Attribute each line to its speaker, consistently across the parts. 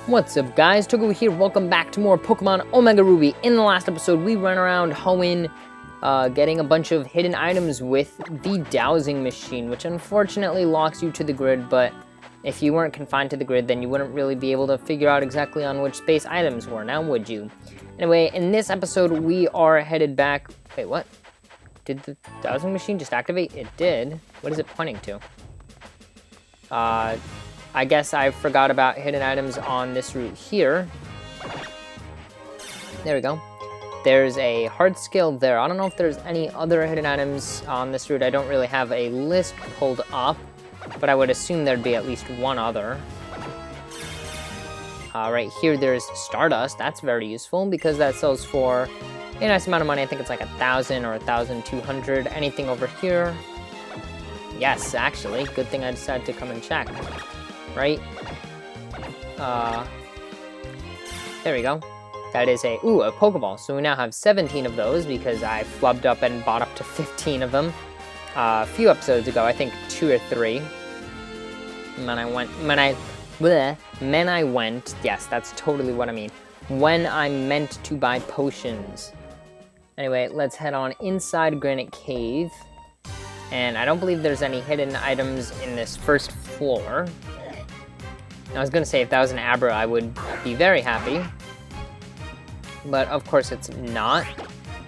Speaker 1: What's up guys, togawe here, welcome back to more Pokemon Omega Ruby. In the last episode, we ran around Hoenn, getting a bunch of hidden items with the dowsing machine, which unfortunately locks you to the grid, but if you weren't confined to the grid, then you wouldn't really be able to figure out exactly on which space items were, now would you? Anyway, in this episode, we are headed back... Wait, what? Did the dowsing machine just activate? It did. What is it pointing to? I guess I forgot about hidden items on this route here. There we go. There's a hard skill there. I don't know if there's any other hidden items on this route. I don't really have a list pulled up, but I would assume there'd be at least one other. Right here, there's Stardust. That's very useful because that sells for a nice amount of money. I think it's like 1,000 or 1,200. Anything over here? Yes, actually. Good thing I decided to come and check. Right? There we go. That is a Pokeball. So we now have 17 of those because I flubbed up and bought up to 15 of them a few episodes ago. I think 2 or 3. When I went, yes, that's totally what I mean. When I meant to buy potions. Anyway, let's head on inside Granite Cave. And I don't believe there's any hidden items in this first floor. I was gonna say if that was an Abra, I would be very happy. But of course it's not.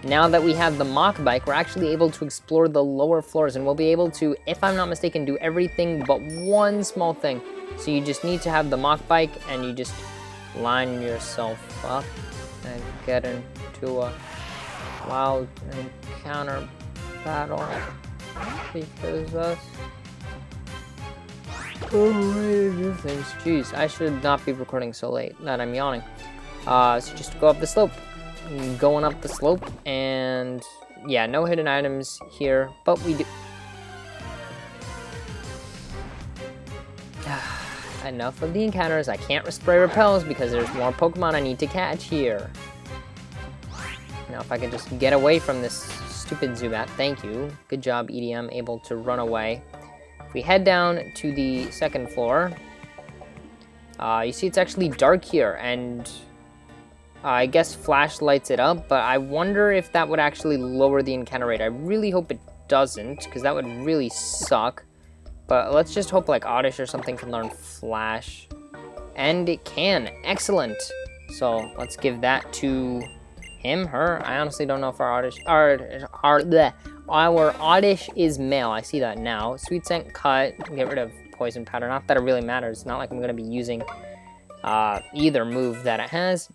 Speaker 1: Now that we have the Mach Bike, we're actually able to explore the lower floors, and we'll be able to, if I'm not mistaken, do everything but one small thing. So you just need to have the Mach Bike, and you just line yourself up and get into a wild encounter battle. Because us... Jeez, I should not be recording so late that I'm yawning. So just go up the slope. Going up the slope, and yeah, no hidden items here, but we do... Enough of the encounters. I can't spray repels because there's more Pokemon I need to catch here. Now if I could just get away from this stupid Zubat, thank you. Good job, EDM, able to run away. If we head down to the second floor, you see it's actually dark here, and I guess flash lights it up, but I wonder if that would actually lower the encounter rate. I really hope it doesn't, because that would really suck. But let's just hope like Oddish or something can learn Flash. And it can. Excellent. So let's give that to him, her. I honestly don't know if our Oddish is male. I see that now. Sweet Scent Cut. Get rid of Poison Powder. Not that it really matters. It's not like I'm going to be using either move that it has.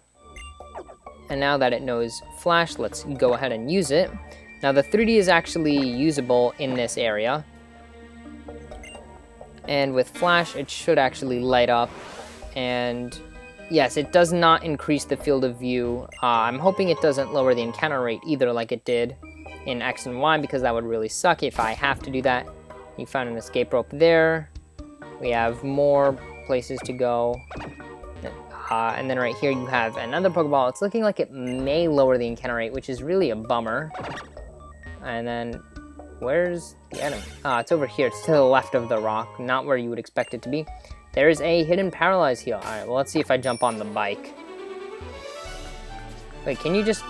Speaker 1: And now that it knows Flash, let's go ahead and use it. Now the 3D is actually usable in this area. And with Flash, it should actually light up. And yes, it does not increase the field of view. I'm hoping it doesn't lower the encounter rate either like it did in X and Y, because that would really suck if I have to do that. You found an escape rope there. We have more places to go. And then right here you have another Pokeball. It's looking like it may lower the encounter rate, which is really a bummer. And then, where's the enemy? It's over here. It's to the left of the rock, not where you would expect it to be. There's a hidden Paralyze Heal. Alright, well, let's see if I jump on the bike. Wait, can you just...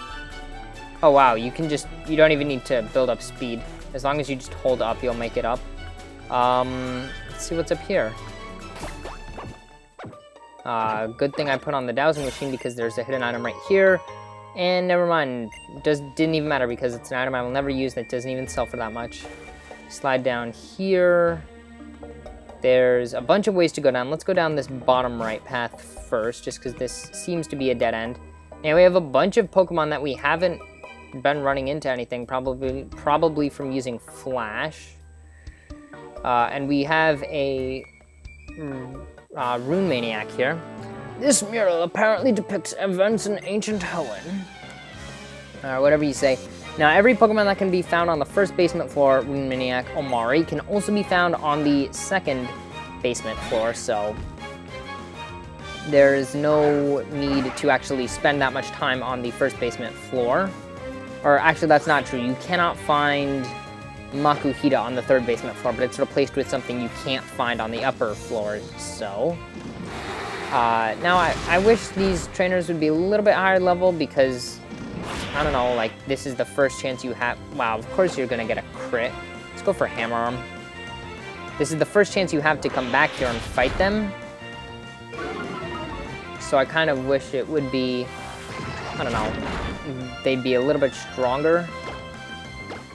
Speaker 1: Oh, wow, you can just... You don't even need to build up speed. As long as you just hold up, you'll make it up. Let's see what's up here. Good thing I put on the dowsing machine because there's a hidden item right here. And never mind, didn't even matter because it's an item I will never use that doesn't even sell for that much. Slide down here. There's a bunch of ways to go down. Let's go down this bottom right path first, just because this seems to be a dead end. Now we have a bunch of Pokemon that we haven't been running into anything, probably from using Flash. And we have a... Rune Maniac here. This mural apparently depicts events in ancient Hoenn. Whatever you say. Now, every Pokemon that can be found on the first basement floor, Rune Maniac Omari, can also be found on the second basement floor, so there's no need to actually spend that much time on the first basement floor. Or actually, that's not true. You cannot find Makuhita on the third basement floor, but it's replaced with something you can't find on the upper floors, so Now, I wish these trainers would be a little bit higher level because, I don't know, like, this is the first chance you have. Wow, of course you're going to get a crit. Let's go for Hammer Arm. This is the first chance you have to come back here and fight them. So I kind of wish it would be, I don't know, they'd be a little bit stronger.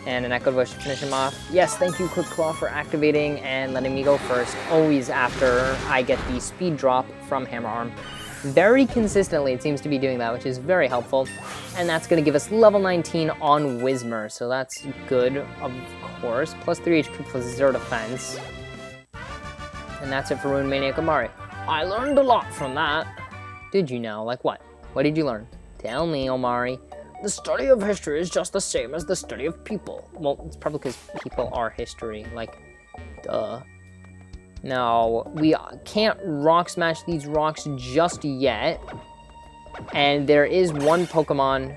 Speaker 1: And an Echo Bush to finish him off. Yes, thank you, Quick Claw, for activating and letting me go first. Always after I get the speed drop from Hammer Arm. Very consistently, it seems to be doing that, which is very helpful. And that's going to give us level 19 on Whismur, so that's good, of course. Plus 3 HP, plus 0 defense. And that's it for Rune Maniac Omari. I learned a lot from that. Did you know? Like what? What did you learn? Tell me, Omari. The study of history is just the same as the study of people. Well, it's probably because people are history. Like, duh. No, we can't rock smash these rocks just yet. And there is one Pokemon.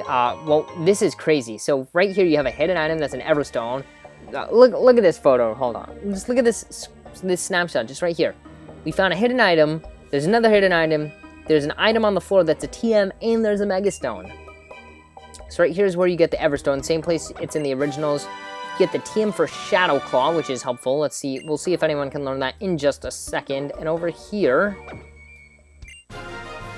Speaker 1: Well, this is crazy. So right here you have a hidden item that's an Everstone. Look at this photo. Hold on. Just look at this snapshot just right here. We found a hidden item. There's another hidden item. There's an item on the floor that's a TM, and there's a Megastone. So right here is where you get the Everstone. Same place it's in the originals. You get the TM for Shadow Claw, which is helpful. Let's see. We'll see if anyone can learn that in just a second. And over here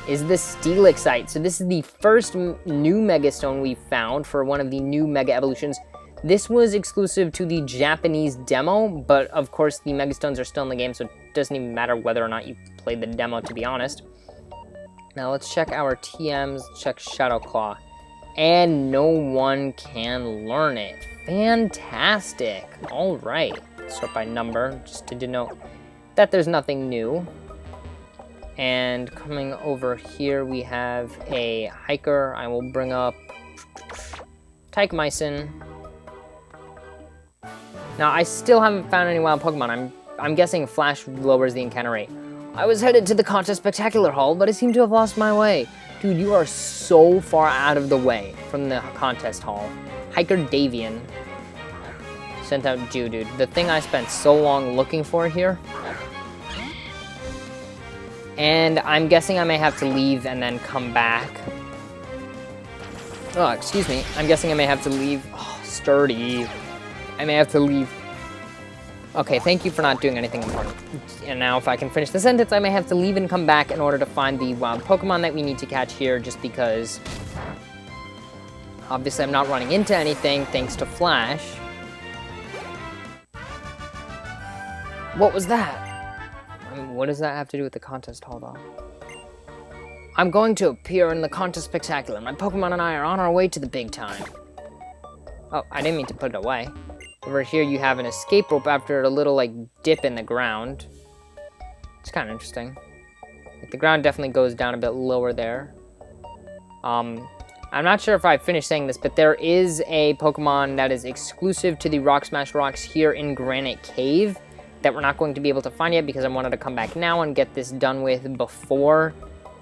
Speaker 1: is the Steelixite. So this is the first new Megastone we found for one of the new Mega Evolutions. This was exclusive to the Japanese demo, but of course the Megastones are still in the game, so it doesn't even matter whether or not you played the demo, to be honest. Now let's check our TMs, check Shadow Claw. And no one can learn it. Fantastic. All right. Sort by number, just to denote that there's nothing new. And coming over here, we have a Hiker. I will bring up Tychmycin. Now, I still haven't found any wild Pokemon. I'm guessing Flash lowers the encounter rate. I was headed to the Contest Spectacular Hall, but I seem to have lost my way. Dude, you are so far out of the way from the contest hall. Hiker Davian sent out Dude. The thing I spent so long looking for here. And I'm guessing I may have to leave and then come back. Oh, excuse me. I'm guessing I may have to leave. Oh, sturdy. I may have to leave. Okay, thank you for not doing anything important. And now if I can finish the sentence, I may have to leave and come back in order to find the wild Pokemon that we need to catch here, just because obviously I'm not running into anything thanks to Flash. What was that? I mean, what does that have to do with the contest? Hold on. I'm going to appear in the Contest Spectacular. My Pokemon and I are on our way to the big time. Oh, I didn't mean to put it away. Over here you have an escape rope after a little, like, dip in the ground. It's kind of interesting. Like, the ground definitely goes down a bit lower there. I'm not sure if I finished saying this, but there is a Pokemon that is exclusive to the Rock Smash Rocks here in Granite Cave that we're not going to be able to find yet because I wanted to come back now and get this done with before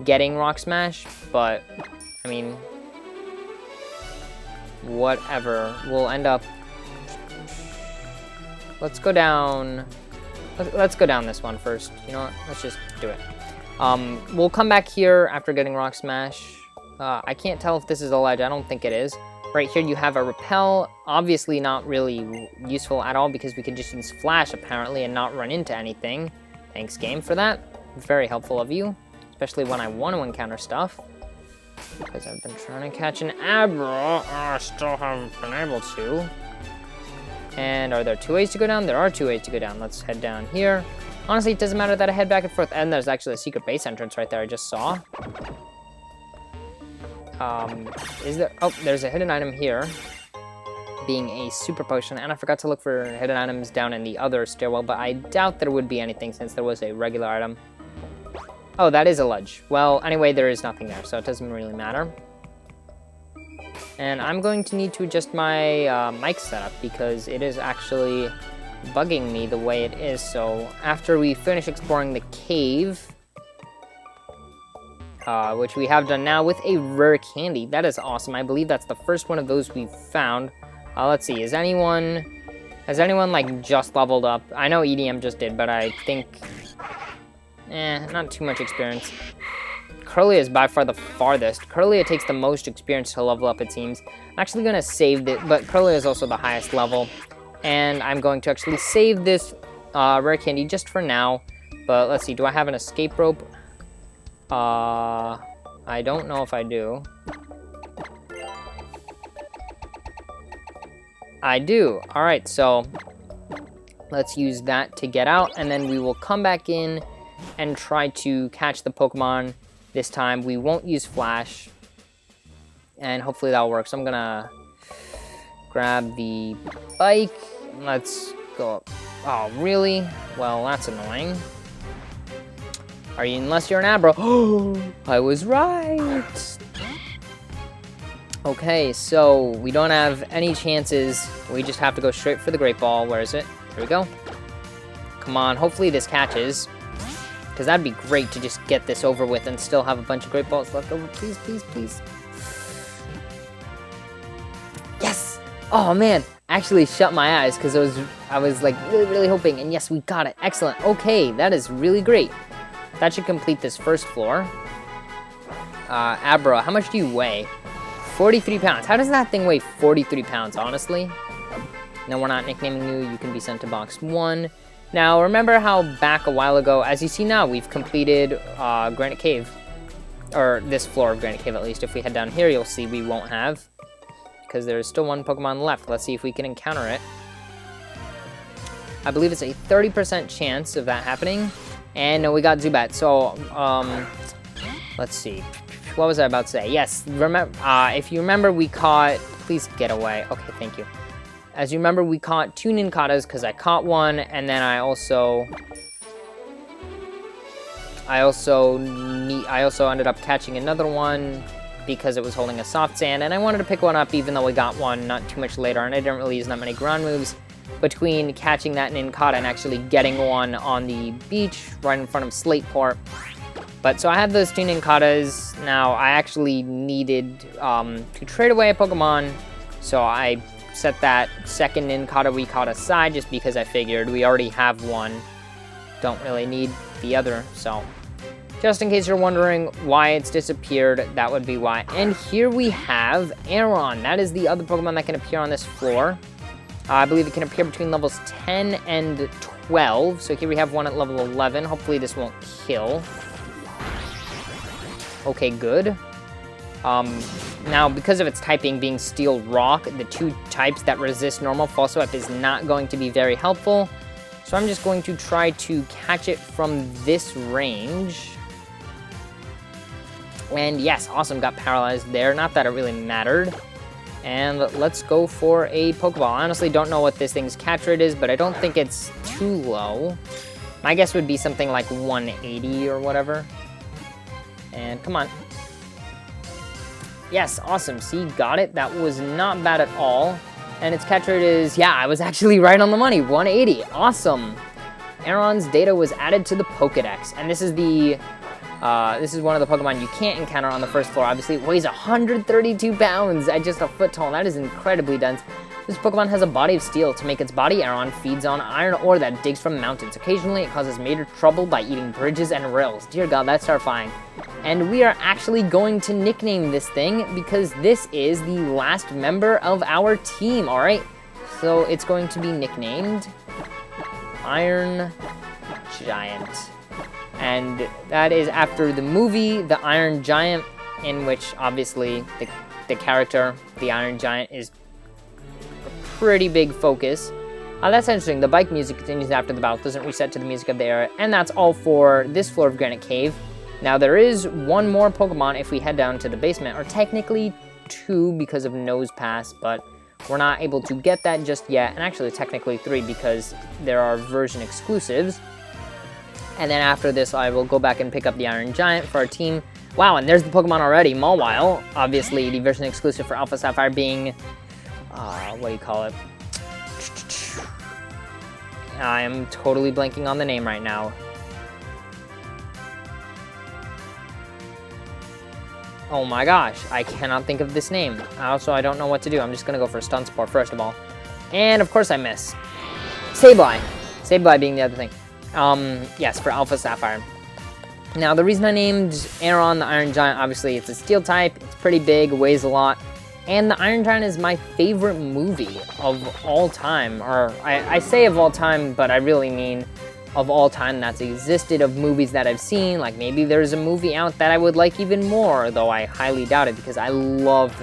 Speaker 1: getting Rock Smash. But, I mean, whatever. We'll end up... Let's go down. Let's go down this one first. You know what? Let's just do it. We'll come back here after getting Rock Smash. I can't tell if this is a ledge. I don't think it is. Right here you have a Repel. Obviously not really useful at all because we could just use Flash apparently and not run into anything. Thanks, game, for that. Very helpful of you. Especially when I want to encounter stuff. Because I've been trying to catch an Abra. I still haven't been able to. And are there 2 ways to go down? There are 2 ways to go down. Let's head down here. Honestly, it doesn't matter that I head back and forth. And there's actually a secret base entrance right there I just saw. Is there... Oh, there's a hidden item here. Being a super potion. And I forgot to look for hidden items down in the other stairwell. But I doubt there would be anything since there was a regular item. Oh, that is a ledge. Well, anyway, there is nothing there. So it doesn't really matter. And I'm going to need to adjust my mic setup because it is actually bugging me the way it is. So after we finish exploring the cave, which we have done now with a rare candy, that is awesome. I believe that's the first one of those we've found. Let's see, has anyone like just leveled up? I know EDM just did, but I think not too much experience. Curlia is by far the farthest. Curlia takes the most experience to level up, it seems. I'm actually going to save it, but Curlia is also the highest level. And I'm going to actually save this rare candy just for now. But let's see, do I have an escape rope? I don't know if I do. I do. All right, so let's use that to get out, and then we will come back in and try to catch the Pokemon. This time we won't use Flash, and hopefully that'll work. So I'm gonna grab the bike. Let's go up. Oh, really? Well, that's annoying. Unless you're an Abra. Oh, I was right. Okay, so we don't have any chances. We just have to go straight for the Great Ball. Where is it? Here we go. Come on, hopefully this catches. Because that'd be great to just get this over with and still have a bunch of Great Balls left over. Please, please, please. Yes! Oh, man. Actually shut my eyes because I was like really, really hoping. And yes, we got it. Excellent. Okay, that is really great. That should complete this first floor. Abra, how much do you weigh? 43 pounds. How does that thing weigh 43 pounds, honestly? No, we're not nicknaming you. You can be sent to box 1. Now, remember how back a while ago, as you see now, we've completed Granite Cave. Or this floor of Granite Cave, at least. If we head down here, you'll see we won't have. Because there's still one Pokemon left. Let's see if we can encounter it. I believe it's a 30% chance of that happening. And no, we got Zubat. So, let's see. What was I about to say? Yes, if you remember, we caught... Please get away. Okay, thank you. As you remember, we caught 2 Ninkatas because I caught one, and then I also ended up catching another one because it was holding a soft sand, and I wanted to pick one up even though we got one not too much later, and I didn't really use that many ground moves between catching that Ninkata and actually getting one on the beach right in front of Slateport. But so I have those 2 Ninkatas. Now I actually needed to trade away a Pokemon, so I set that second Ninkata we caught aside just because I figured we already have one. Don't really need the other, so just in case you're wondering why it's disappeared, that would be why. And here we have Aron. That is the other Pokemon that can appear on this floor. I believe it can appear between levels 10 and 12. So here we have one at level 11. Hopefully this won't kill. Okay, good. Now, because of its typing being Steel Rock, the 2 types that resist normal False Swipe is not going to be very helpful. So I'm just going to try to catch it from this range. And yes, awesome, got paralyzed there. Not that it really mattered. And let's go for a Pokeball. I honestly don't know what this thing's catch rate is, but I don't think it's too low. My guess would be something like 180 or whatever. And come on. Yes, awesome. See, got it. That was not bad at all. And its catch rate is, yeah, I was actually right on the money. 180. Awesome. Aron's data was added to the Pokedex. And this is one of the Pokemon you can't encounter on the first floor. Obviously, it weighs 132 pounds at just a foot tall. That is incredibly dense. This Pokemon has a body of steel. To make its body, Aron feeds on iron ore that digs from mountains. Occasionally, it causes major trouble by eating bridges and rails. Dear God, that's terrifying. And we are actually going to nickname this thing because this is the last member of our team, all right? So it's going to be nicknamed Iron Giant. And that is after the movie, The Iron Giant, in which obviously the character, the Iron Giant, is pretty big focus. That's interesting. The bike music continues after the battle, doesn't reset to the music of the era, and that's all for this floor of Granite Cave. Now there is one more Pokemon if we head down to the basement, or technically 2 because of Nose Pass, but we're not able to get that just yet, and actually technically 3 because there are version exclusives. And then after this, I will go back and pick up the Iron Giant for our team. Wow, and there's the Pokemon already, Mawile. Obviously, the version exclusive for Alpha Sapphire being what do you call it? I am totally blanking on the name right now. Oh my gosh, I cannot think of this name. Also, I don't know what to do. I'm just going to go for Stun Spore first of all. And of course I miss. Sableye. Sableye being the other thing. Yes, for Alpha Sapphire. Now, the reason I named Aeron the Iron Giant, obviously it's a steel type, it's pretty big, weighs a lot, and the Iron Giant is my favorite movie of all time. Or I say of all time, but I really mean of all time that's existed, of movies that I've seen. Like maybe there's a movie out that I would like even more, though I highly doubt it because I love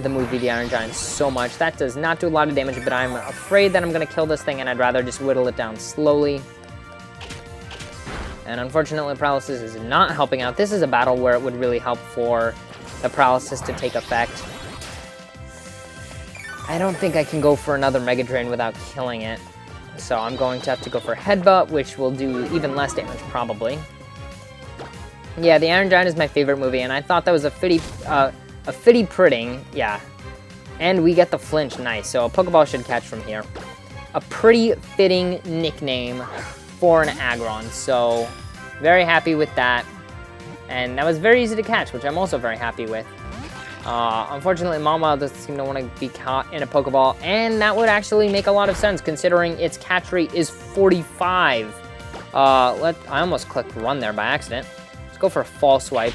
Speaker 1: the movie The Iron Giant so much. That does not do a lot of damage, but I'm afraid that I'm going to kill this thing, and I'd rather just whittle it down slowly. And unfortunately, paralysis is not helping out. This is a battle where it would really help for the paralysis to take effect. I don't think I can go for another Mega Drain without killing it. So I'm going to have to go for Headbutt, which will do even less damage, probably. Yeah, The Iron Giant is my favorite movie, and I thought that was a fitty pritting, yeah. And we get the flinch, nice. So a Pokeball should catch from here. A pretty fitting nickname for an Aggron, so very happy with that. And that was very easy to catch, which I'm also very happy with. Unfortunately, Mawile doesn't seem to want to be caught in a Pokeball, and that would actually make a lot of sense considering its catch rate is 45. I almost clicked run there by accident. Let's go for a False Swipe.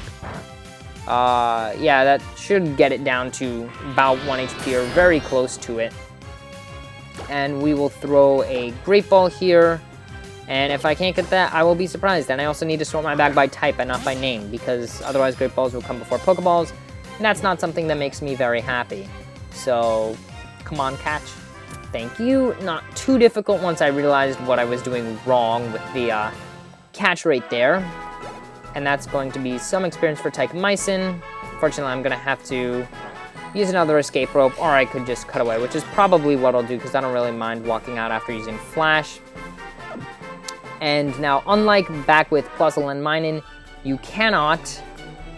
Speaker 1: Yeah, that should get it down to about 1 HP or very close to it. And we will throw a Great Ball here. And if I can't get that, I will be surprised. And I also need to sort my bag by type and not by name, because otherwise Great Balls will come before Pokeballs. And that's not something that makes me very happy. So, come on, catch. Thank you. Not too difficult once I realized what I was doing wrong with the catch rate there. And that's going to be some experience for Tychemycin. Fortunately, I'm going to have to use another escape rope, or I could just cut away, which is probably what I'll do, because I don't really mind walking out after using Flash. And now, unlike back with Plusle and Minun, you cannot,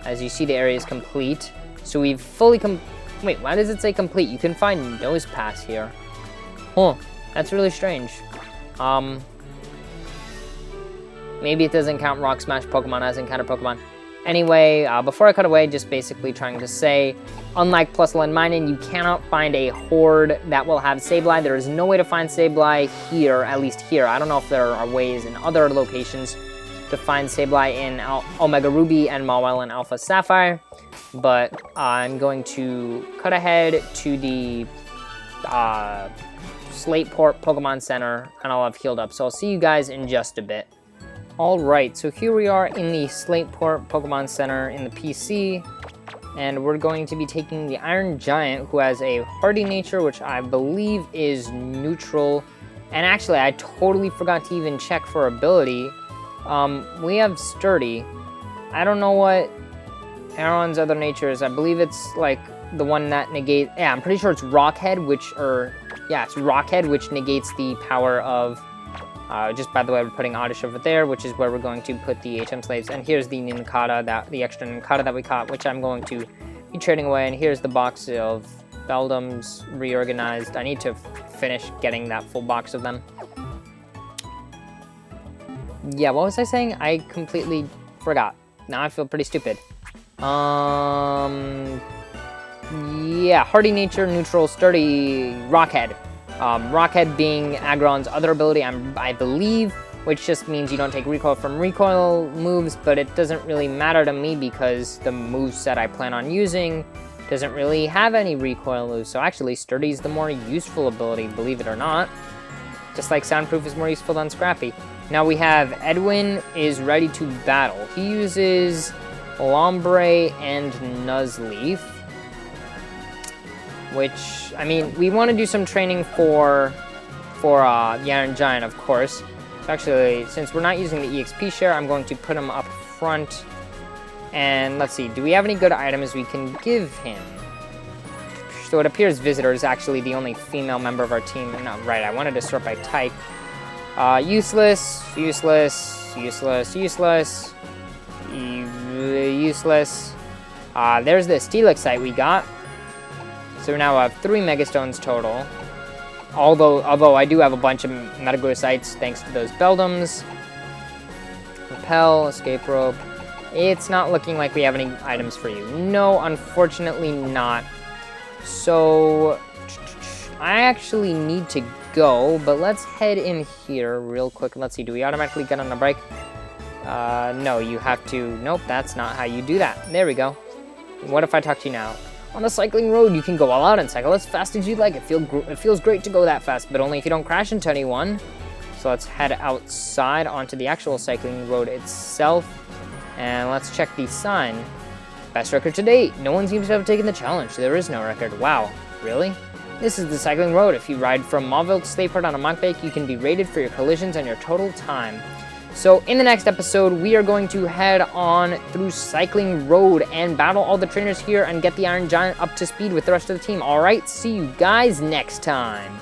Speaker 1: as you see, the area is complete. So we've fully wait, why does it say complete? You can find Nose Pass here. Huh, that's really strange. Maybe it doesn't count Rock Smash Pokemon as Encounter Pokemon. Anyway, before I cut away, just basically trying to say, unlike Plusle and Minun, you cannot find a Horde that will have Sableye. There is no way to find Sableye here, at least here. I don't know if there are ways in other locations to find Sableye in Omega Ruby and Mawile in Alpha Sapphire, but I'm going to cut ahead to the Slateport Pokemon Center, and I'll have healed up. So I'll see you guys in just a bit. Alright, so here we are in the Slateport Pokemon Center in the PC, and we're going to be taking the Iron Giant, who has a hardy nature, which I believe is neutral. And actually, I totally forgot to even check for ability. We have Sturdy. I don't know what Aeron's other nature is. I believe it's like the one that negates, yeah, I'm pretty sure it's Rockhead, it's Rockhead, which negates the power of, just by the way, we're putting Oddish over there, which is where we're going to put the HM Slaves. And here's the Nincada, the extra Nincada that we caught, which I'm going to be trading away. And here's the box of Beldums reorganized. I need to finish getting that full box of them. Yeah, what was I saying? I completely forgot. Now I feel pretty stupid. Yeah, hardy nature, neutral, sturdy, Rockhead. Rockhead being Aggron's other ability, I believe, which just means you don't take recoil from recoil moves, but it doesn't really matter to me because the moveset I plan on using doesn't really have any recoil moves. So actually, Sturdy is the more useful ability, believe it or not. Just like Soundproof is more useful than Scrappy. Now we have Edwin is ready to battle. He uses Lombre and Nuzleaf, which, I mean, we want to do some training for the Iron Giant, of course. So actually, since we're not using the EXP share, I'm going to put him up front. And let's see, do we have any good items we can give him? So it appears Visitor is actually the only female member of our team. No, right, I wanted to sort by type. Useless, useless, useless, useless, useless. There's the Steelixite we got. So we now have 3 Megastones total. Although I do have a bunch of Metagrossites thanks to those Beldums. Repel, Escape Rope. It's not looking like we have any items for you. No, unfortunately not. So I actually need to go, but let's head in here real quick. Let's see, do we automatically get on a break? No, you have to... Nope, that's not how you do that. There we go. What if I talk to you now? On the cycling road, you can go all out and cycle as fast as you'd like. It feels great to go that fast, but only if you don't crash into anyone. So let's head outside onto the actual cycling road itself. And let's check the sign. Best record to date. No one seems to have taken the challenge. There is no record. Wow, really? This is the cycling road. If you ride from Mauville to Stayport on a mock bike, you can be rated for your collisions and your total time. So in the next episode, we are going to head on through Cycling Road and battle all the trainers here and get the Iron Giant up to speed with the rest of the team. All right, see you guys next time.